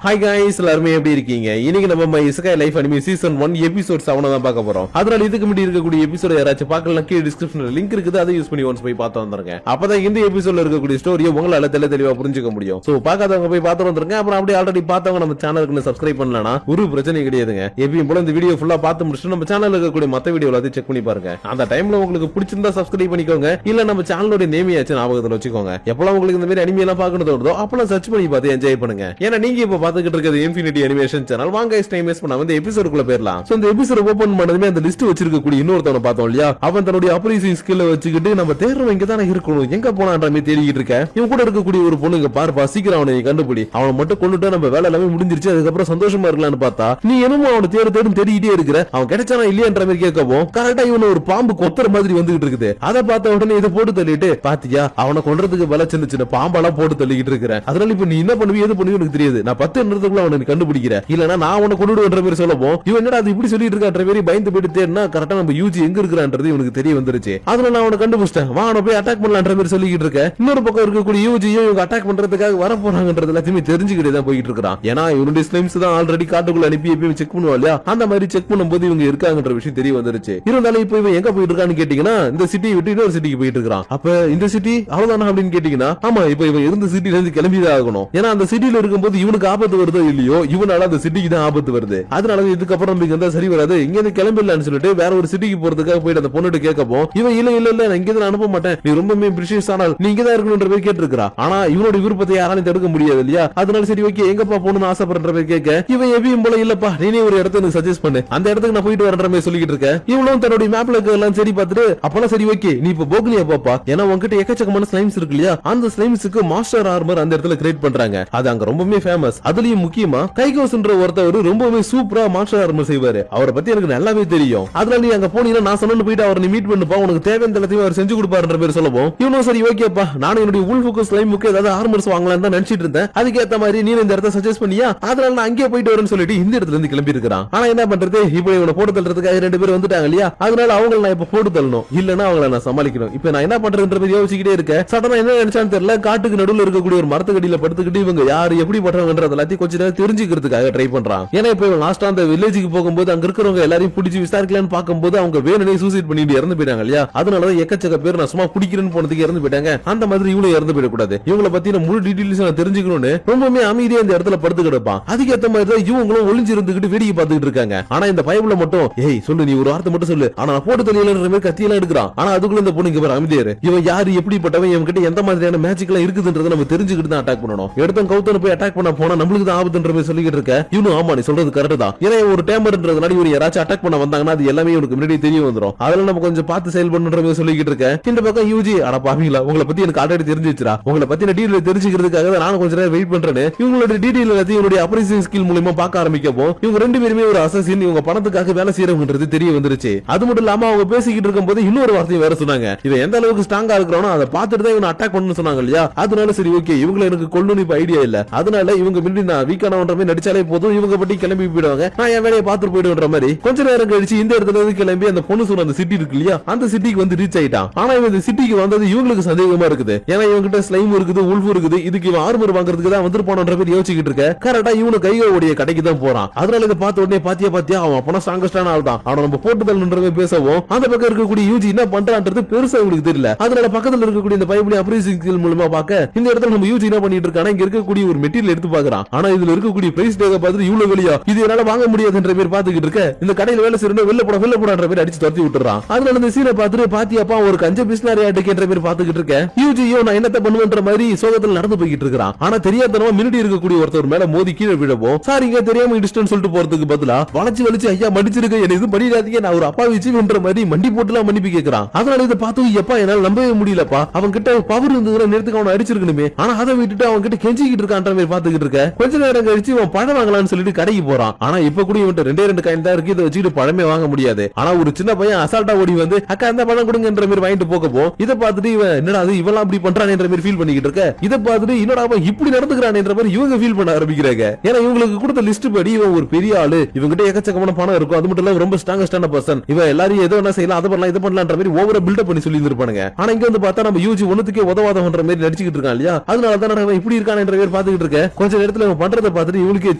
Hi guys எல்லாரும் எப்படி இருக்கீங்க? இன்னைக்கு நம்ம இசகை லைஃப் அனிமே சீசன் 1 எபிசோட் 7 தான் பார்க்க போறோம். அதனால இதுக்கு முன்னாடி இருக்கக்கூடிய எபிசோட் யாராச்சும் பார்க்கலாம் கீழ டிஸ்கிரிப்ஷன்ல லிங்க் இருக்குது, அதை யூஸ் பண்ணி ஒன்ஸ் போய் பார்த்து வந்துருங்க. அப்பதான் இந்த எபிசோட்ல இருக்கக்கூடிய ஸ்டோரியை உங்களால தெளிவா புரிஞ்சுக்க முடியும். சோ பார்க்காதவங்க போய் பார்த்து வந்துருங்க. அப்புறம் அப்படியே ஆல்ரெடி பார்த்தவங்க நம்ம சேனலுக்கு சப்ஸ்கிரைப் பண்ணலனா ஒரு பிரச்சனை கிடையாதுங்க. எப்பயும் போல இந்த வீடியோ ஃபுல்லா பார்த்து முடிச்சுட்டு நம்ம சேனல்ல இருக்கக்கூடிய மத்த வீடியோ எல்லாத்தையும் செக் பண்ணி பாருங்க. அந்த டைம்ல உங்களுக்கு பிடிச்சிருந்தா சப்ஸ்கிரைப் பண்ணிக்கோங்க, இல்ல நம்ம சேனலோட நேமையாச்சும் ஞாபகத்துல வச்சுக்கோங்க. எப்பலாம் உங்களுக்கு இந்த மாதிரி அனிமே எல்லாம் பார்க்கணும் தோணுதோ அப்பலாம் சர்ச் பண்ணி பார்த்து என்ஜாய் பண்ணுங்க. ஏன்னா நீங்க இப்ப பாத்துக்கிட்டு இருக்கிறது இன்ஃபினிட்டி அனிமேஷன் சேனல். வாங்க டைம் வேஸ்ட் பண்ணாம இந்த எபிசோடுக்குள்ள போயிரலாம். சோ இந்த எபிசோட் ஓபன் பண்ணதுமே அந்த லிஸ்ட் வச்சிருக்க கூடிய இன்னொருத்தவனை பார்த்தோம் இல்லையா, அவன் தன்னுடைய அப்ரைசிங் ஸ்கில்ல வச்சுக்கிட்டு நம்ம தேர்றவங்க இங்க தானே இருக்கணும், எங்க போனான்ற மாதிரி தேடிக்கிட்டு இருக்க. இவன் கூட இருக்கக்கூடிய ஒரு பொண்ணு இங்க பாருப்பா, சீக்கிரம் அவனை கண்டுபிடி, அவனை மட்டும் கொண்டுட்டு நம்ம வேலை எல்லாமே முடிஞ்சிருச்சு, அதுக்கப்புறம் சந்தோஷமா இருக்கலாம்னு பார்த்தா நீ என்னமோ அவனை தேடிக்கிட்டே இருக்கிற. அவன் கிடைச்சானா இல்லையான்ற மாதிரி கேட்கவும் கரெக்டா இவன் ஒரு பாம்பு கொத்துற மாதிரி வந்துகிட்டு இருக்குது. அதை பார்த்த உடனே இதை போட்டு தள்ளிட்டு, பாத்தியா அவனை கொன்றதுக்கு பல சின்ன சின்ன பாம்பெல்லாம் போட்டு தள்ளிக்கிட்டு இருக்கிறேன். அதனால இப்ப நீ என்ன பண்ணுவீ எது பண்ணுவீ எனக்கு தெரியாது, நான் 10 நிமிடத்துக்குள்ள அவனை கண்டுபிடிக்கிற, இல்லனா நான் உன்னை கொண்டுடுன்ற மாதிரி சொல்லவும் இவன் என்னடா அது இப்படி சொல்லிட்டு இருக்கான்ற மாதிரி பயந்து போயிட்டு தேடினா கரெக்டா நம்ம யூஜி எங்க இருக்கிறான்றது இவனுக்கு தெரிய வந்துருச்சு. அதனால நான் அவனை கண்டுபிடிச்சிட்டேன், வா அவனை போய் அட்டாக் பண்ணலான்ற மாதிரி சொல்லிக்கிட்டு இருக்க. இன்னொரு பக்கம் இருக்கக்கூடிய யூஜியும் இவங்க அட்டாக் பண்றதுக்காக வர போறாங்கன்றது எல்லாத்தையுமே தெரிஞ்சுக்கிட்டே தான் போயிட்டு இருக்கான். ஏன்னா இவனுடைய ஸ்லைம்ஸ் தான் ஆல்ரெடி காட்டுக்குள்ள அனுப்பி எப்பயும் செக் பண்ணுவா இல்லையா, அந்த மாதிரி செக் பண்ணும்போது இவங்க இருக்காங்கன்ற விஷயம் தெரிய வந்துருச்சு. இருந்தாலும் இப்ப இவன் எங்க போயிட்டு இருக்கான்னு கேட்டீங்கன்னா இந்த சிட்டியை விட்டு இன்னொரு சிட்டிக்கு போயிட்டு இருக்கான். அப்ப இந்த சிட்டி அவ்வளவுதானா அப்படின்னு கேட்டீங்கன்னா ஆமா, இப்ப இவன் இருந்த சிட்டில இருந்து கிளம்பிதான் ஆகணும். ஏன்னா அந்த சிட்டில இருக்கும்போது இவனுக்கு ஆபத்து வருதோ இல்லையோ இவனால அந்த சிட்டிக்கு தான் ஆபத்து வருது. அதனால இதுக்கப்புறம் நமக்கு எந்த சரி வராது, இங்க இருந்து கிளம்பிடலாம்னு சொல்லிட்டு வேற ஒரு சிட்டிக்கு போறதுக்காக போயிட்டு அந்த பொண்ணுட்டு கேட்கவும் இவன் இல்ல நான் இங்க இருந்து அனுப்ப மாட்டேன், நீ ரொம்பவே பிரிஷியஸ் ஆனால் நீ இங்க தான் இருக்கணும்ன்ற மாதிரி கேட்டிருக்கா. ஆனா இவனோட விருப்பத்தை யாராலும் தடுக்க முடியாது இல்லையா, அதனால சரி ஓகே எங்கப்பா போகணும்னு ஆசைப்படுற மாதிரி கேட்க இவன் எப்பயும் போல இல்லப்பா நீனே ஒரு இடத்த எனக்கு சஜஸ்ட் பண்ணு, அந்த இடத்துக்கு நான் போயிட்டு வரன்ற மாதிரி சொல்லிட்டு இருக்க. இவனும் தன்னுடைய மேப்ல எல்லாம் சரி பார்த்துட்டு அப்பெல்லாம் சரி ஓகே நீ இப்ப போகலையா பாப்பா, ஏன்னா உங்ககிட்ட எக்கச்சக்கமான ஸ்லைம்ஸ் இருக்கு இல்லையா, அந்த ஸ்லைம்ஸுக்கு மாஸ்டர் ஆர்மர் அந்த இடத்துல கிரியேட் பண்றாங்க, அது அங்க ரொம்பவே ஃபேமஸ். அதுலயும் முக்கியமா கைகோஸ்ன்ற ஒருத்தவர் ரொம்பவே சூப்பரா மாஸ்டர் ஆர்மர் செய்வாரு, அவரை பத்தி எனக்கு நல்லாவே தெரியும். அதனால நீ அங்க போனீங்கன்னா நான் சொன்னு போயிட்டு அவரை நீ மீட் பண்ணுப்பா, உனக்கு தேவையான எல்லாத்தையும் அவர் செஞ்சு கொடுப்பாருன்ற பேர் சொல்லவும் இவனும் சரி ஓகேப்பா நானும் என்னுடைய உல்ஃபுக்கு ஸ்லைமுக்கு ஏதாவது ஆர்மர்ஸ் வாங்கலாம் தான் நினைச்சிட்டு இருந்தேன், அதுக்கேற்ற மாதிரி நீ இந்த இடத்த சஜஸ்ட் பண்ணியா, அதனால நான் அங்கேயே போயிட்டு வரேன்னு சொல்லிட்டு இந்த இடத்துல இருந்து கிளம்பி இருக்கிறான். ஆனா என்ன பண்றது, இப்ப இவனை போட்டு தள்ளுறதுக்காக 2 பேர் வந்துட்டாங்க இல்லையா, அதனால அவங்களை நான் இப்ப போட்டு தள்ளணும், இல்லன்னா அவங்களை நான் சமாளிக்கணும். இப்ப நான் என்ன பண்றதுன்ற மாதிரி யோசிச்சுக்கிட்டே இருக்கேன். சடனா என்ன நினைச்சான்னு தெரியல, காட்டுக்கு நடுவில் இருக்கக்கூடிய ஒரு மரத்துக்கடியில படுத்துக்கிட்டு இவங்க யாரு எப்படி பண்றாங்கன்றது எல்லாத்தையும் கொஞ்ச நேரம் தெரிஞ்சுக்கிறதுக்காக ட்ரை பண்றான். ஏன்னா இப்ப லாஸ்டா அந்த வில்லேஜுக்கு போகும்போது அங்க இருக்கிறவங்க எல்லாரையும் பிடிச்சி விசாரிக்கலாம்னு பார்க்கும்போது அவங்க வேணுனே சூசைட் பண்ணிட்டு இறந்து போயிட்டாங்க இல்லையா, அதனாலதான் எக்கச்சக்க பேர் நான் சும்மா குடிக்கிறேன்னு போனதுக்கு இறந்து போயிட்டாங்க. அந்த மாதிரி இவங்களும் இறந்து போயிடக்கூடாது, இவங்களை பத்தி முழு டீடைல்ஸ் நான் தெரிஞ்சுக்கணும்னு ரொம்பவே அமைதியா இந்த இடத்துல படுத்து கிடப்பான். அதுக்கேற்ற மாதிரி தான் இவங்களும் ஒளிஞ்சு இருந்துகிட்டு வேடிக்கை பார்த்துட்டு இருக்காங்க. ஆனா இந்த பைபிள மட்டும் ஏய் சொல்லு நீ ஒரு வார்த்தை மட்டும் சொல்லு, ஆனா போட்டு தெரியலன்ற மாதிரி கத்தியெல்லாம் எடுக்கிறான். ஆனா அதுக்குள்ள இந்த பொண்ணு இங்க அமைதியாரு, இவன் யாரு எப்படிப்பட்டவன் இவன் கிட்ட எந்த மாதிரியான மேஜிக் எல்லாம் இருக்குதுன்றதை நம்ம தெரிஞ்சுக்கிட்டு தான் அட்டாக் பண்ணணும். எடுத்தம் கவுத்தன போய் அட்டாக் பண்ண போனா நம்மளுக்கு தான் ஆபத்துன்ற மாதிரி சொல்லிக்கிட்டு இருக்க. இவனும் ஆமா நீ சொல்றது கரெக்ட் தான், ஏன்னா ஒரு டேமர்ன்றதுனால இவன் யாராச்சும் அட்டாக் பண்ண வந்தாங்கன்னா அது எல்லாமே இவனுக்கு முன்னாடி தெரிய வந்துரும், அதனால நம்ம கொஞ்சம் பார்த்து செயல்படணுன்ற மாதிரி சொல்லிக்கிட்டு இருக்க. இந்த பக்கம் யூஜி அட பாவீங்களா உங்களை பத்தி எனக்கு ஆல்ரெடி தெரிஞ்சு வச்சுரா, உங்களை பத்தி டீடைல் தெரிஞ்சுக்கிறதுக்காக நானும் கொஞ்ச நேரம் வெயிட் பண்றேன்னு இவங்களோட டீடைல் எல்லாத்தையும் இவனுடைய அப்ரைசிங் ஸ்கில் மூலமா பார்க்க ஆரம்பிக்கவும் இவங்க 2 பேருமே ஒரு அசசின், இவங்க பணத்துக்காக வேலை செய்யறவங்கன்றது தெரிய வந்துருச்சு. அது மட்டும் இல்லாம அவங்க பேசிக்கிட்டு இருக்கும்போது இன்னொரு வார்த்தையை வேற சொன்னாங்க, இவன் எந்த அளவுக்கு ஸ்ட்ராங்கா இருக்கிறானோ அதை பார்த்துட்டு தான் இவனை அட்டாக் பண்ணணும்னு சொன்னாங்க இல்லையா, அதனால சரி ஓகே இவங்களை எனக்கு கொல்லணும் இப்ப ஐடியா இல்ல, அதனால இவங்க முன்னாடி நான் வீக்கானவன்ற மாதிரி நடிச்சாலே போதும், இவங்க பத்தி கிளம்பி போயிடுவாங்க, நான் என் வேலையை பார்த்துட்டு போயிடுன்ற மாதிரி கொஞ்ச நேரம் கழிச்சு இந்த இடத்துல இருந்து கிளம்பி அந்த பொண்ணு சொன்ன அந்த சிட்டி இருக்கு இல்லையா, அந்த சிட்டிக்கு வந்து ரீச் ஆயிட்டான். ஆனா இவன் இந்த சிட்டிக்கு வந்தது இவங்களுக்கு சந்தேகமா இருக்குது, ஏன்னா இவங்க கிட்ட ஸ்லைம் இருக்குது உல்ஃப் இருக்குது, இதுக்கு இவன் ஆர்மர் வாங்குறதுக்கு தான் வந்துருப்பானன்ற மாதிரி யோசிச்சுட்டு இருக்க. கரெக்டா இவனு கையோடைய கடைக்கு தான் போறான். அதனால இதை பார்த்த உடனே பாத்தியா அவன் அப்பனா ஸ்ட்ராங்கஸ்டான ஆள் தான், அவனை நம்ம போட்டு தள்ளுன்ற பேசவும் அந்த பக்கம் இருக்கக்கூடிய யூஜி என்ன பண்றான்றது பெருசா இவங்களுக்கு தெரியல. அதனால பக்கத்துல இருக்கக்கூடிய இந்த பைபிள் அப்ரைசிங் ஸ்கில் மூலமா பார்க்க இந்த இடத்துல நம்ம யூஜி என்ன பண்ணிட்டு இருக்கானா இங்க இருக்கக்கூடிய ஒரு மெட்டீரியல் எடுத்து பார்க்கறான். ஆனா இதுல இருக்கக்கூடிய பிரைஸ் டேக பார்த்துட்டு இவ்வளவு வெளியா இது என்னால வாங்க முடியாதுன்ற பேர் பாத்துக்கிட்டு இருக்க. இந்த கடையில வேலை செய்யறவங்க வெளில போடான்ற பேர் அடிச்சு துரத்தி விட்டுறான். அதனால இந்த சீனை பார்த்துட்டு பாத்தியாப்பா ஒரு கஞ்ச பிஸ்னாரியா கேட்ற பேர் பாத்துக்கிட்டு இருக்க. யூஜியோ நான் என்னத்த பண்ணுவேன்ற மாதிரி சோகத்துல நடந்து போய்கிட்டு இருக்கான். ஆனா தெரியாதனமா மினிட்டி இருக்கக்கூடிய ஒருத்தர் மேல மோதி கீழே விழவும் சாரிங்க தெரியாம டிஸ்டன்ஸ் சொல்லிட்டு போறதுக்கு பதிலா வளைச்சு ஐயா மடிச்சிருக்க என்ன இது பண்ணிடாதீங்க நான் ஒரு அப்பா வச்சுன்ற மாதிரி மண்டி போட்டுலாம் மன்னிப்பு கேட்கறான். அதனால இதை பார்த்து எப்பா என்னால நம்பவே முடியலப்பா, அவன் கிட்ட பவர் இருந்ததுன்னா நேரத்துக்கு அவனை அடிச்சிருக்கணுமே, ஆனா அதை விட்டுட்டு அவன் கிட்ட கெஞ்சிக்கிட்டு இருக்கான்ற மாதிரி பாத்துக்கிட்டு இருக்க. கொஞ்ச நேரம் கழிச்சு இவன் பழம் வாங்கலாம்னு சொல்லிட்டு கடைக்கு போறான். ஆனா இப்ப கூட இவன் 2 காயின் தான் இருக்கு, இதை வச்சுட்டு பழமே வாங்க முடியாது. ஆனா ஒரு சின்ன பையன் அசால்ட்டா ஓடி வந்து அக்கா அந்த பழம் கொடுங்கன்ற மாதிரி வாங்கிட்டு போகப்போ இதை பார்த்துட்டு இவன் என்னடா அது இவெல்லாம் அப்படி பண்றானேன்ற மாதிரி ஃபீல் பண்ணிக்கிட்டு இருக்க. இதை பார்த்துட்டு என்னடா அவன் இப்படி நடந்துக்கிறானேன்ற மாதிரி இவங்க ஃபீல் பண்ண ஆரம்பிக்கிறாங்க. ஏன்னா இவங்களுக்கு கொடுத்த லிஸ்ட் படி இவன் ஒரு பெரிய ஆளு, இவங்கிட்ட எக்கச்சக்கமான பணம் இருக்கும், அது மட்டும் இல்ல ரொம்ப ஸ்ட்ராங்கஸ்டான பர்சன், இவன் எல்லாரும் ஏதோ என்ன செய்யலாம் அதை பண்ணலாம் இதை பண்ணலாம்ன்ற மாதிரி ஓவரா பில்டப் பண்ணி சொல்லி இருப்பானுங்க. ஆனா இங்க வந்து பார்த்தா நம்ம யூஜி ஒண்ணுத்துக்கே உதவாதவன்ற மாதிரி நடிச்சுக்கிட்டு இருக்கான் இல்லையா, அதனால தான் இப்படி இருக்கானேன்ற மாதிரி பாத்துக்கிட்டு இருக்க. கொஞ்ச நேரத்துல இவன் பண்றதை பார்த்துட்டு இவனுக்கு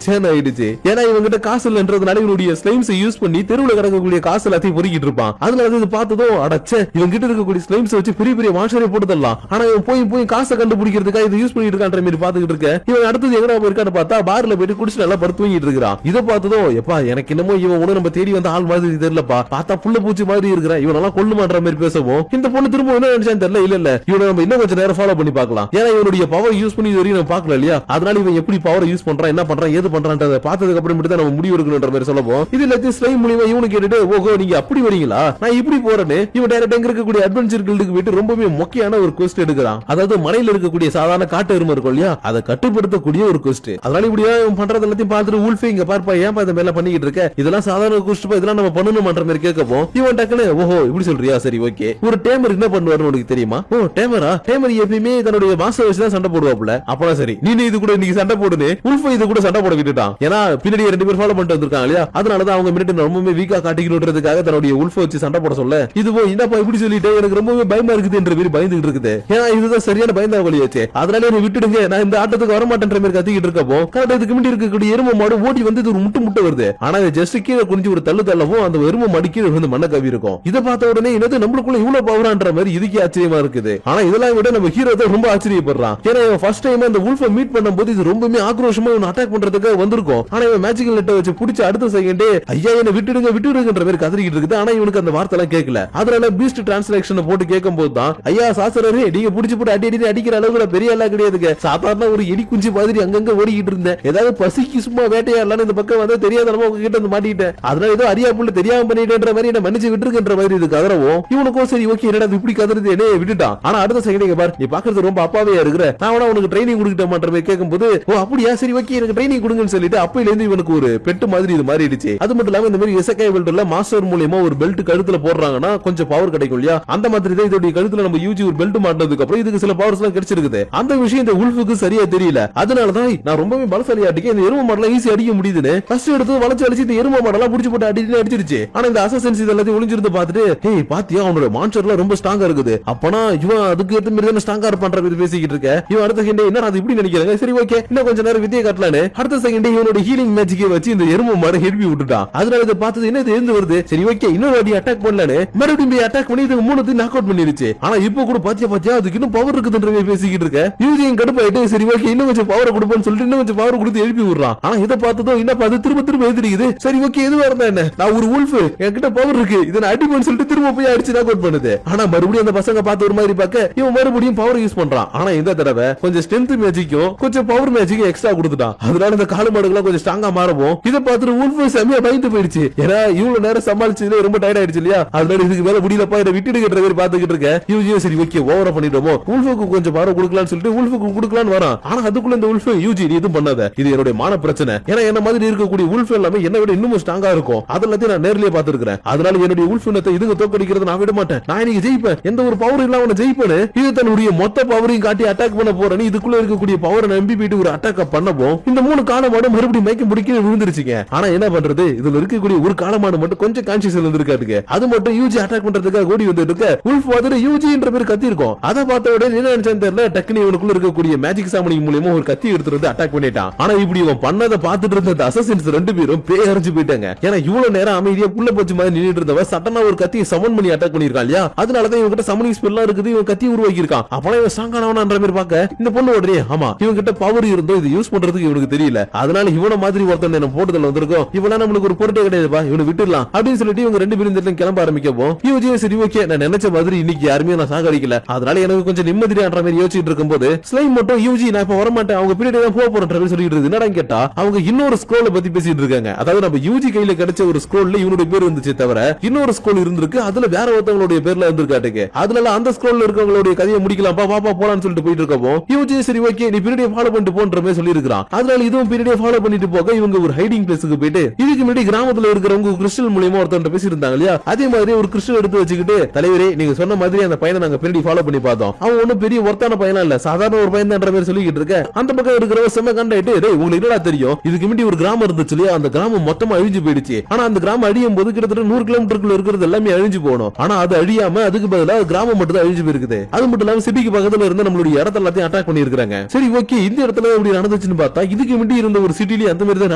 சேன் ஆயிடுச்சு. ஏன்னா இவங்கிட்ட காசு இல்லன்றதுனால இவனுடைய ஸ்லைம்ஸ் யூஸ் பண்ணி தெருவுல கிடக்கக்கூடிய காசு எல்லாத்தையும் பொறுக்கிட்டு இருப்பான். அதுல அது பார்த்ததும் அடச்சே இவன் கிட்ட இருக்கக்கூடிய ஸ்லைம்ஸ் வச்சு பெரிய பெரிய மாஷரே போட்டுதல்லாம். ஆனா இவன் போய் காசை கண்டுபிடிக்கிறதுக்காக இதை யூஸ் பண்ணிட்டு இருக்கான்ற மாதிரி பாத்துக்கிட்டு இருக்க. இவன் அடுத்தது எங்கடா போயிருக்கான்னு பார்த்தா பார்ல போயிட்டு குடிச்சு நல்லா படுத்து தூங்கிட்டு இருக்கிறான். இதை பார்த்ததும் எப்பா எனக்கு என்னமோ இவன் ஒண்ணு நம்ம தேடி வந்த ஆள் மாதிரி தெரியலப்பா, பார்த்தா புள்ள பூச்சி மாதிரி இருக்கிறான், இவன் நல்லா கொல்லுமான்ற மாதிரி பேசவும் இந்த பொண்ணு திரும்ப என்ன நினைச்சான்னு தெரியல. இல்ல இவனை நம்ம இன்னும் கொஞ்சம் நேரம் ஃபாலோ பண்ணி பார்க்கலாம். ஏன்னா இவனுடைய பவர் யூஸ் பண்ணி இது வரையும் நம்ம பார்க்கல இல்லையா, அதனால இவன் எப்படி பவர் யூஸ் பண்றான், என்ன பண்றான், ஏது பண்றான்றத பார்த்ததுக்கு அப்புறம் மட்டும் தான் நம்ம முடிவு எடுக்கணும்ன்ற மாதிரி சொல்லப்போம். இது எல்லாத்தையும் ஸ்லைம் மூலியமா இவனு கேட்டுட்டு ஓஹோ நீங்க அப்படி வரீங்களா, நான் இப்படி போறேன்னு இவன் டைரக்டா எங்க இருக்கக்கூடிய அட்வென்ச்சர் கில்டுக்கு போயிட்டு ரொம்பவே முக்கியமான ஒரு குவெஸ்ட் எடுக்கிறான். அதாவது மலையில இருக்கக்கூடிய சாதாரண காட்டு எருமை இருக்கும் இல்லையா, அதை கட்டுப்படுத்தக்கூடிய ஒரு குவெஸ்ட். அதனால இப்படியா இவன் பண்றது எல்லாத்தையும் பார்த்துட்டு உல்ஃப் இங்க பார்ப்பா ஏன் இந்த மேல பண்ணிக்கிட்டு இருக்க, இதெல்லாம் சாதாரண குவெஸ்ட், இதெல்லாம் நம்ம பண்ணணும்ன்ற மாதிரி கேட்கவும் இவன் டக்குனு ஓஹோ இப்படி சொல்றியா, சரி ஓகே. ஒரு டேமர் என்ன பண்ணுவாருன்னு உனக்கு தெரியுமா? ஓ டேமரா, டேமர் எப்பயுமே தன்னுடைய மாஸ்டர் வச்சு தான் சண்டை போடுவாப்ல. அப்பனா சரி நீ இது கூட இன்னைக்கு சண்டை போடுன்னு உல்ஃப் இது கூட சண்டை போட விட்டுட்டான். ஏன்னா பின்னாடி 2 பேர் ஃபாலோ பண்ணிட்டு வந்திருக்காங்க இல்லையா, அதனாலதான் அவங்க மினிட் ரொம்பவே வீக்கா காட்டிக்கணுன்றதுக்காக தன்னுடைய உல்ஃப் வச்சு சண்டை போட சொல்ல இதுவோ என்னப்பா இப்படி சொல்லிட்டு எனக்கு ரொம்பவே பயமா இருக்குது என்ற மாதிரி பயந்துகிட்டு இருக்குது. ஏன்னா இதுதான் சரியான பயந்தா வழியாச்சு, அதனால நீ விட்டுடுங்க நான் இந்த ஆட்டத்துக்கு வரமாட்டேன்ற மாதிரி கத்திக்கிட்டு இருக்கப்போ கரெக்டா இதுக்கு முன்னாடி இருக்கக்கூடிய எருமை மாடு ஓடி வந்து ஒரு முட்டு வருது. ஆனா ஜஸ்ட் கீழே குனிஞ்சு ஒரு தள்ளவும் அந்த எருமை மாடு கீழே வந்து மண்ண கவி இருக்கும். இதை பார்த்த உடனே என்னது நம்மளுக்குள்ள இவ்வளவு பவரான்ற மாதிரி இதுக்கே ஆச்சரியமா இருக்குது. ஆனா இதெல்லாம் விட நம்ம ஹீரோ தான் ரொம்ப ஆச்சரியப்படுறான். ஏன்னா இவன் ஃபர்ஸ்ட் டைம் அந்த உல்ஃபை மீட் பண்ணும்போது இது ரொம்பவே ஆக்ரோஷமா இவன் அட்டாக் பண்றதுக்கு வந்திருக்கும். ஆனா இவன் மேஜிக்கல் நெட்டை வச்சு புடிச்சு அடுத்த செகண்டே ஐயா என்ன விட்டுடுங்கன்ற மாதிரி கதறிக்கிட்டு இருக்குது. ஆனா இவனுக்கு அந்த வார்த்தை எல்லாம் கேட்கல. அதனால பீஸ்ட் டிரான்ஸ்லேஷன் போட்டு கேட்கும் போது தான் ஐயா சாசரரே நீங்க புடிச்சு போட்டு அடிக்கிற அளவுக்கு பெரிய எல்லாம் கிடையாதுங்க, சாதாரண ஒரு எடி குஞ்சு மாதிரி அங்கங்க ஓடிக்கிட்டு இருந்தேன், ஏதாவது பசிக்கு சும்மா வேட்டையாடலாம் இந்த பக்கம் வந்து தெரியாதனமா உங்ககிட்ட வந்து மாட்டிட்டேன், அதனால ஏதோ அறியா புள்ள தெரியாம பண்ணிட்டேன்ற மாதிரி என்ன மன்னிச்சு விட்டுருக்குன்ற மாதிரி இது கதறவும் இவனுக்கும் சரி ஓகே என்னடா இப்படி கதறது என்ன விட்டுட்டான். ஆனா அடுத்த செகண்ட் பாரு நீ பாக்குறது ரொம்ப அப்பாவையா இருக்கிற, நான் வேணா உனக்கு ட்ரைனிங் கொடுக்கிட்ட மாட்ட மாதிரி கேட்கும்போது ஓ அப்படியா சரி ஓகே எனக்கு ட்ரைனிங் கொடுங்கன்னு சொல்லிட்டு அப்பையில இருந்து இவனுக்கு ஒரு பெட்டு மாதிரி இது மாறிடுச்சு. அது மட்டும் இல்லாம இந்த மாதிரி இசக்காய் பெல்ட்ல மாஸ்டர் மூலமா ஒரு பெல்ட் கழுத்துல போடுறாங்கன்னா கொஞ்சம் பவர் கிடைக்கும் இல்லையா, அந்த மாதிரி தான் இதோட கழுத்துல நம்ம யூஜி ஒரு பெல்ட் மாட்டினதுக்கு அப்புறம் இதுக்கு சில பவர்ஸ் எல்லாம் கிடைச்சிருக்குது. அந்த விஷயம் இந்த உல்ஃபுக்கு சரியா தெரியல. அதனாலதான் நான் ரொம்பவே பலசாலியா அடிக்க இந்த எருமை மாடலாம் ஈஸி அடிக்க முடியுதுன்னு ஃபர்ஸ்ட் எடுத்து வளைச்சு அடிச்சு இந்த எருமை மாடலாம் புடிச்சு போட்டு அடிச்சிருச்சு. ஆனா இந்த அசசன்ஸ் இதெல்லாத்தையும் ஒளிஞ்சிருந்து பார்த்துட்டு ஹேய் பாத்தியா அவனோட மான்ஸ்டர்லாம் ரொம்ப ஸ்ட்ராங்கா இருக்குது, அப்பனா இவன் அதுக்கு ஏத்த மாதிரி தான் ஸ்ட்ராங்கா இருப்பான்ற மாதிரி பேசிக்கிட்டு இருக்க. இவன் அடுத்த செகண்ட் என்ன அது இப்படி நினைக்கிறாங்க, சரி ஓகே இன்னும் கொஞ்ச நேரம் வித்தியை காட்டலான்னு அடுத்த செகண்ட் இவனோட ஹீலிங் மேஜிக்கை வச்சு இந்த எருமை மாடை எழுப்பி விட்டுட்டான். அதனால இதை பார்த்தது என்ன இது எழுந்து வருது, சரி ஓகே இன்னொரு வாட்டி அட்டாக் பண்ணலான்னு மறுபடியும் போய் அட்டாக் பண்ணி இதுக்கு 3 நாக் அவுட் பண்ணிருச்சு. ஆனா இப்போ கூட பாத்தியா அதுக்கு இன்னும் பவர் இருக்குதுன்ற மாதிரி பேசிக்கிட்டு இருக்க. யூஜியும் கடுப்பாயிட்டு சரி ஓகே இன்னும் கொஞ்சம் பவர் கொடுப்போம்னு சொல்லிட்டு இன்னும் கொஞ்சம் பவர் கொடுத்து எழுப்பி விடுறான். ஆனா இதை பார்த்ததும் என்ன பார்த்து திரும்ப எழுதிருக்குது, சரி ஓகே எதுவா இருந்தா என்ன நான் ஒரு உல்ஃப் என்கிட்ட பவர் இருக்கு இதை நான் அடிப்பேன்னு சொல்லிட்டு திரும்ப போய் அடிச்சு நாக் அவுட் பண்ணுது. ஆனா மறுபடியும் அந்த பசங்க பார்த்து ஒரு மாதிரி பார்க்க இவன் மறுபடியும் பவர் யூஸ் பண்றான். ஆனா இந்த தடவை கொஞ்சம் ஸ்ட்ரென்த் மேஜிக்கும் கொஞ்சம் பவர் மேஜிக்கும் எக்ஸ்ட்ரா கொடுத்துட்டான். அதனால இந்த காலு மாடுகள் கொஞ்சம் ஸ்ட்ராங்கா மாறவும் இதை பார்த்துட்டு உல்ஃப் செமையா பயந்து போயிடுச்சு. ஏன்னா இவ்வளவு நேரம் சமாளிச்சதுல ரொம்ப டயர்ட் ஆயிடுச்சு இல்லையா, அதனால இதுக்கு மேல முடியலப்பா இதை விட்டுடுகிற மாதிரி பாத்துக்கிட்டு இருக்க. யூஜியும் சரி ஓகே ஓவரா பண்ணிட்டோமோ உல்ஃபுக்கு கொஞ்சம் பவர் கொடுக்கலாம்னு சொல்லிட்டு உல்ஃபுக்கு கொடுக்கலான்னு வரான். ஆனா அதுக்குள்ள இந்த உல்ஃப் யூஜி நீ எதுவும் பண்ணாத, இது என்னோட மான பிரச்சனை, ஏன்னா என்ன மாதிரி இருக்கக்கூடிய உல்ஃப் எல்லாமே என்ன விட இன்னும் ஸ்ட்ராங்கா இருக்கும், அதெல்லாத்தையும் நான் நேர்லயே பாத்துருக்கேன், அதனால என்னுடைய உல்ஃப் இனத்தை இதுங்க தோக்கடிக்கிறது நான் விட மாட்டேன், நான் இன்னைக்கு ஜெயிப்பேன், எந்த ஒரு பவர் இல்லாம ஜெயிப்பேன்னு இது தன்னுடைய மொத்த பவரையும் காட்டி அட்டாக் பண்ண போறேன்னு இதுக்குள்ள இருக்கக்கூடிய பவரை நம்பி போயிட்டு ஒரு அட்டாக் பண்ணவும் இந்த 3 காலமாடு மறுபடியும் மயக்க முடிக்க விழுந்துருச்சுங்க. ஆனா என்ன பண்றது இதுல இருக்கக்கூடிய ஒரு காலமாடு மட்டும் கொஞ்சம் கான்சியஸ் இருந்திருக்காதுங்க. அது மட்டும் யூஜி அட்டாக் பண்றதுக்காக ஓடி வந்துட்டு இருக்க. உல்ஃப் வந்து யூஜி என்ற பேர் கத்தி இருக்கும். அதை பார்த்த உடனே என்ன நினைச்சான்னு தெரியல, டக்குனு இவனுக்குள்ள இருக்கக்கூடிய மேஜிக் சாமனிங் மூலமா ஒரு கத்தி எடுத்துட்டு அட்டாக் பண்ணிட்டான். ஆனா இப்படி இவன் பண்ணதை பார்த்துட்டு இருந்த அசசின்ஸ் 2 பேரும் பேய் அரைஞ்சு போயிட்டாங்க. ஏன்னா இவ்வளவு நேரம் அமைதியா புள்ள போச்சு மாதிரி நின்னுட்டு இருந்தவ சட்டனா ஒரு கத்தியை சமன் பண்ணி அட்டாக் பண்ணிருக்கான் இல்லையா, அதனாலதான் இவன் கிட்ட சமனிங் ஸ்பெல்லாம் இருக்குது, இவன் கத்தி உருவாக்கி இருக்கான். அப்பனா இவன் ஸ்ட்ராங்கானவன்ற மாதிரி பார்க்க இந்த பொண்ணு உடனே ஆமா இவன் கிட்ட பவர் இருந்தோ இது யூஸ் பண்றதுக்கு இவனுக்கு தெரியல, அதனால இவன மாதிரி ஒருத்தன் என்ன போட்டதுல வந்திருக்கோம், இவனா நம்மளுக்கு ஒரு பொருட்டே கிடையாதுப்பா இவனை விட்டுடலாம் அப்படின்னு சொல்லிட்டு இவங்க 2 பேரும் இந்த இடத்துல கிளம்ப ஆரம்பிக்கவும் யூஜியும் சரி ஓகே நான் நினைச்ச மாதிரி இன்னைக்கு யாருமே நான் சாகடிக்கல, அதனால எனக்கு கொஞ்சம் நிம்மதியான்ற மாதிரி யோசிச்சுட்டு இருக்கும்போது ஸ்லைம் மட்டும் யூஜி நான் இப்ப வரமாட்டேன் அவங்க பின்னாடி தான் போக போறேன் சொல்லிட்டு இருக்கு. என்னடா கேட்டா அவங்க இன்னொரு ஸ்க்ரோலை பத்தி பேசிட்டு இருக்காங்க. அதாவது நம்ம யூஜி கையில கிடைச்ச ஒரு ஸ்க்ரோல்ல இவனுடைய பேர் இருந்துச்சு தவிர இன்னொரு ஸ்க்ரோல் இருந்திருக்கு, அதுல வேற ஒருத்தவங்களுடைய பேர்ல இருந்திருக்காட்டுக்கு. அதனால அந்த ஸ்க்ரோல்ல இருக்கவங்களுடைய கதையை முடிக்கலாம் பாப்பா போலான்னு சொல்லிட்டு போயிட்டு இருக்கோம். யூஜி சரி ஓகே நீ பின்னாடியே ஃபாலோ பண்ணிட்டு போன்ற மாதிரி சொல்லி இருக்கான். அதனால இதுவும் பின்னாடியே ஃபாலோ பண்ணிட்டு போக இவங்க ஒரு ஹைடிங் பிளேஸ்க்கு போயிட்டு இதுக்கு முன்னாடி கிராமத்துல இருக்கிறவங்க கிறிஸ்டல் மூலமா ஒருத்தன் பேசி இருந்தாங்க இல்லையா, அதே மாதிரி ஒரு கிறிஸ்டல் எடுத்து வச்சுக்கிட்டு தலைவரே நீங்க சொன்ன மாதிரி அந்த பையனை நாங்க பின்னாடி ஃபாலோ பண்ணி பார்த்தோம், அவன் ஒன்னும் பெரிய ஒருத்தான பையனா இல்ல சாதாரண ஒரு பையன் தான் மாதிரி சொல்லிக்கிட்டு இருக்க. அந்த பக்கம் இருக்கிறவங்க செம்ம கண்டாயிட்டு உங்களுக்கு என்னடா தெரியும் இதுக்கு முன்னாடி ஒரு கிராமம் இருந்துச்சு இல்லையா, அந்த கிராமம் மொத்தமா அழிஞ்சு போயிடுச்சு, ஆனா அந்த கிராமம் அழியும் போது கிட்டத்தட்ட 100 கிலோமீட்டருக்குள்ள இருக்கிறது எல்லாமே அழிஞ்சு போகணும், ஆனா அது அழியாம அதுக்கு பதிலா கிராமம் மட்டும் தான் அழிஞ்சு போயிருக்குது, அது மட்டும் இல்லாம சிட்டிக்கு பக்கத்துல இருந்து நம்மளுடைய இடத்த எல்லாத்தையும் அட்டாக் பண்ணி இருக்காங்க. சரி ஓகே இந்த இடத்துல இப்படி நடந்துச்சு நடந்துச்சுன்னு பார்த்தா இதுக்கு முன்னாடி இருந்த ஒரு சிட்டிலயே அந்த மாதிரி தான்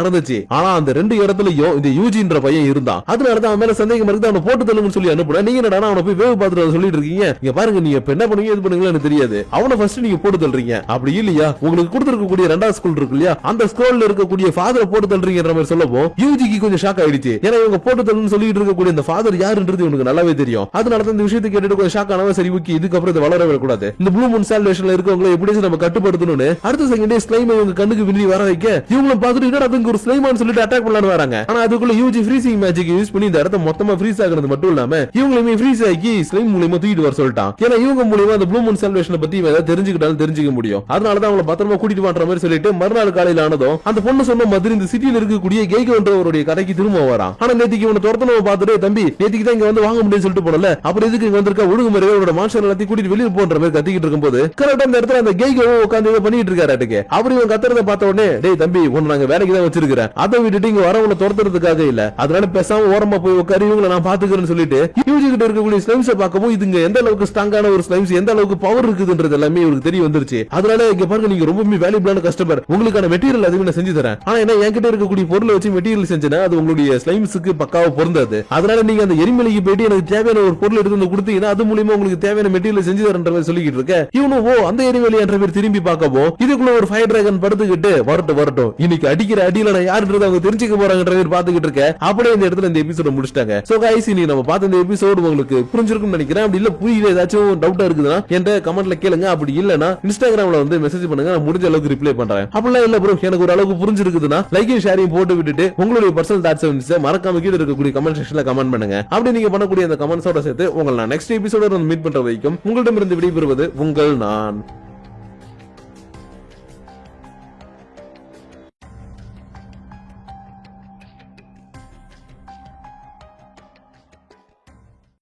நடந்துச்சு. ஆனா அந்த 2 இடத்துலயும் இந்த யூஜின்ற பையன் இருந்தான். அதனாலதான் அவன் மேல சந்தேகம் இருக்கு. அவனை போட்டு தள்ளுங்கன்னு சொல்லி அனுப்புன. நீங்க என்னடா அவனை போய் வேவு பார்த்துட்டு சொல்லிட்டு இருக்கீங்க? இங்க பாருங்க, நீங்க இப்ப என்ன பண்ணுவீங்க எது பண்ணுவீங்களோ எனக்கு தெரியாது. அவனை ஃபர்ஸ்ட் நீங்க போட்டு தள்ளுறீங்க. அப்படி இல்லையா உங்களுக்கு கொடுத்திருக்கக்கூடிய 2வது ஸ்கூல் இருக்கு இல்லையா, அந்த ஸ்கூல்ல இருக்கக்கூடிய ஃபாதரை போட்டு தள்ளுறீங்கன்ற மாதிரி சொல்லவும் யூஜிக்கு கொஞ்சம் ஷாக் ஆயிடுச்சு. ஏன்னா இவங்க போட்டு தள்ளுன்னு சொல்லிட்டு இருக்கக்கூடிய இந்த ஃபாதர் யாருன்றது இவனுக்கு நல்லாவே தெரியும். அதனால தான் இந்த விஷயத்தை கேட்டுட்டு கொஞ்சம் ஷாக் ஆனவன் சரி ஓகே இதுக்கப்புறம் இது வளரவே கூடாது, இந்த ப்ளூ மூன் சால்வேஷன்ல இருக்கவங்களை எப்படி நம்ம கட்டுப்படுத்தணும்னு அடுத்த செகண்டே ஸ்லைம் இவங்க கண்ணுக்கு பின்னாடி வர வைக்க இவங்களும் பார்த்துட்டு என்னடா அதுக்கு ஒரு ஸ்லைமான்னு சொல்லிட்டு அட்டாக் பண்ணலான்னு வராங்க. ஆனா அதுக்குள்ள யூஜி ஃப்ரீசிங் மேஜிக் யூஸ் பண்ணி இந்த இடத்த மொத்தமா ஃப்ரீஸ் ஆகுறது மட்டும் இல்லாம இவங்களுமே ஃப்ரீஸ் ஆகி ஸ்லைம் மூலமா தூக்கிட்டு வர சொல்லிட்டான். ஏன்னா இவங்க மூலமா அந்த ப்ளூ மூன் சால்வேஷனை பத்தி ஏதாவது தெரிஞ்சுக்கிட்டாலும் தெரிஞ்சுக்க முடியும். அதனாலதான் அவங்களை பத்திரமா கூட்டிட்டு வான்ற மாதிரி சொல்லிட்டு மறுநாள் காலையில ஆனதும் அந்த பொண்ணு சொன்ன மாதிரி இந்த சிட்டியில இருக்கக்கூடிய கெய்கோன்றவருடைய கடைக்கு திரும்ப வரான். ஆனா நேத்திக்கு இவனை துரத்தனவ பார்த்துட்டு தம்பி நேத்திக்கு தான் இங்க வந்து வாங்க முடியும்னு சொல்லிட்டு போனல, அப்புறம் எதுக்கு இங்க வந்திருக்க ஒழுங்குமுறையோட அவரோட மான்ஸ்டர் எல்லாத்தையும் கூட்டிட்டு வெளியே போன்ற மாதிரி கத்திக்கிட்டு இருக்கும்போது கரெக்டா அந்த இடத்துல அந்த கெய்கோ உட்கார்ந்து பண்ணிட்டு இருக்காரு. அவர் இவன் கத்துறத பார்த்த உடனே டேய் தம்பி உன்னை நாங்க வேலைக்கு தான் வச்சிருக்கிறேன், அதை விட்டுட்டு இங்க வரவங்களை துரத்துறதுக்காக இல்ல, அதனால பேசாம ஓரமா போய் உட்காரு இவங்களை நான் பாத்துக்கிறேன்னு சொல்லிட்டு யூஜி கிட்ட இருக்கக்கூடிய ஸ்லைம்ஸை பார்க்கவும் இதுங்க எந்த அளவுக்கு ஸ்ட்ராங்கான ஒரு ஸ்லைம்ஸ் எந்த அளவுக்கு பவர் இருக்குதுன்றது எல்லாமே இவருக்கு தெரிய வந்துருச்சு. அதனால இங்க பாருங்க நீங்க ரொம்ப வேல்யூபிளான கஸ்டமர், உங்களுக்கான மெட்டீரியல் அதுவும் நான் செஞ்சு தரேன். ஆனா என்ன என்கிட்ட இருக்கக்கூடிய பொருளை வச்சு மெட்டீரியல் செஞ்சேன்னா அது உங்களுடைய ஸ்லைம்ஸுக்கு பக்காவா பொருந்தாது. அதனால நீங்க அந்த எரிமலைக்கு போயிட்டு எனக்கு தேவையான ஒரு பொருள் எடுத்து வந்து கொடுத்தீங்கன்னா அது மூலமா உங்களுக்கு தேவையான மெட்டீரியல் செஞ்சு தரன்ற மாதிரி சொல்லிக்கிட்டு இருக்க இவனும் ஓ அந்த எரிமலை என்ற பேர் திரும்பி பார்க்கவும் இதுக்குள்ள ஒரு ஃபயர் டிராகன் படுத்துக்கிட்டு வரட்டும் இன்னைக்கு அடிக்கிற அடியில நான் யாருன்றது அவங்க தெரிஞ்சுக்க போறாங்கன்ற மாதிரி பாத்துக்கிட்டு இருக்க. அப்படியே இந்த இடத்துல இந்த எபிசோட முடிச்சிட்டாங்க. சோ கைஸ் நீ நம்ம பார்த்த இந்த எபிசோடு உங்களுக்கு புரிஞ்சிருக்கும்னு நினைக்கிறேன். அப்படி இல்ல புரியல ஏதாச்சும் டவுட்டா இருக்குதுன்னா என்கிட்ட கமெண்ட்ல கேளுங்க. அப்படி இல்லனா இன்ஸ்டாகிராம்ல வந்து மெசேஜ் பண்ணுங்க, நான் முடிஞ்ச அளவுக்கு ரிப்ளை பண்றேன். அப்படிலாம் இல்ல ப்ரோ எனக்கு ஒரு அளவுக்கு புரிஞ்சிருக்குதுன்னா லைக்கையும் ஷேரையும் போட்டு விட்டுட்டு உங்களுடைய பர்சனல் தாட்ஸ் மறக்காம கீழ இருக்கக்கூடிய கமெண்ட் செக்ஷன்ல கமெண்ட் பண்ணுங்க. அப்படி நீங்க பண்ணக்கூடிய அந்த கமெண்ட்ஸோட சேர்த்து உங்களை நான் நெக்ஸ்ட் எபிசோட மீட் பண்ற வரைக்கும் உங்களிடமிருந்து விடைபெறுவது உங்கள் நான்.